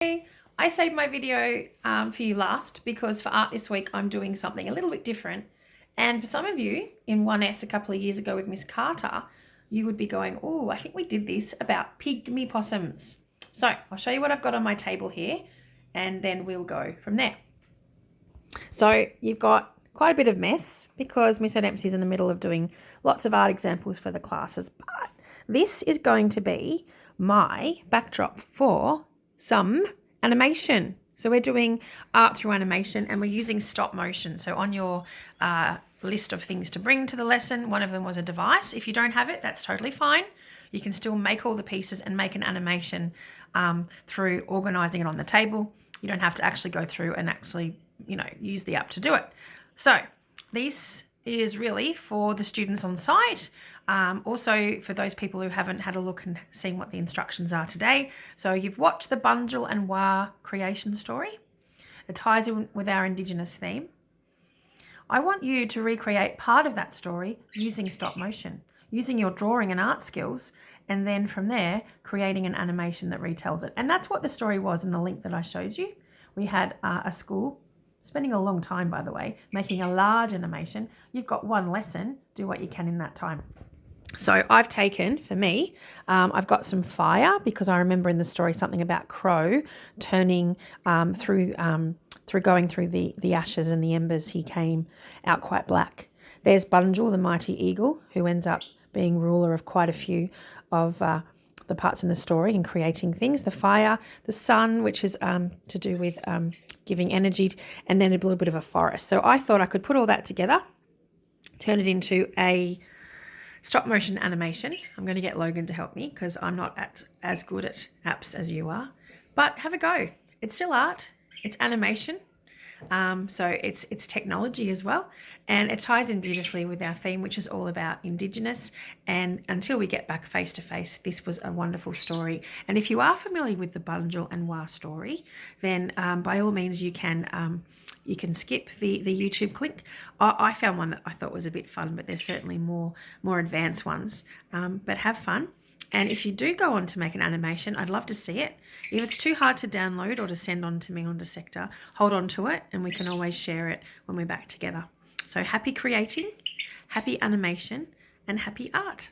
I saved my video for you last because for art this week I'm doing something a little bit different. And for some of you in 1S a couple of years ago with Miss Carter, you would be going, oh, I think we did this about pygmy possums. So I'll show you what I've got on my table here and then we'll go from there. So you've got quite a bit of mess because Miss Dempsey's in the middle of doing lots of art examples for the classes. But this is going to be my backdrop for some animation. So we're doing art through animation and we're using stop motion. So on your list of things to bring to the lesson, one of them was a device. If you don't have it, that's totally fine. You can still make all the pieces and make an animation through organising it on the table. You don't have to actually go through and actually, use the app to do it. So this is really for the students on site. Also for those people who haven't had a look and seen what the instructions are today. So you've watched the Bunjil and Wah creation story. It ties in with our Indigenous theme. I want you to recreate part of that story using stop motion, using your drawing and art skills, and then from there, creating an animation that retells it. And that's what the story was in the link that I showed you. We had a school, spending a long time, by the way, making a large animation. You've got one lesson, do what you can in that time. So I've taken, for me, I've got some fire because I remember in the story something about Crow turning through going through the ashes and the embers, he came out quite black. There's Bunjil, the mighty eagle, who ends up being ruler of quite a few of the parts in the story and creating things. The fire, the sun, which is to do with giving energy, and then a little bit of a forest. So I thought I could put all that together, turn it into a stop motion animation. I'm going to get Logan to help me because I'm not as good at apps as you are, but have a go. It's still art, it's animation. So it's technology as well, and it ties in beautifully with our theme, which is all about Indigenous. And until we get back face to face, this was a wonderful story. And if you are familiar with the Bunjil and Wah story, then by all means you can skip the YouTube click. I found one that I thought was a bit fun, but there's certainly more advanced ones. But have fun. And if you do go on to make an animation, I'd love to see it. If it's too hard to download or to send on to me onto Sector, hold on to it and we can always share it when we're back together. So happy creating, happy animation, and happy art.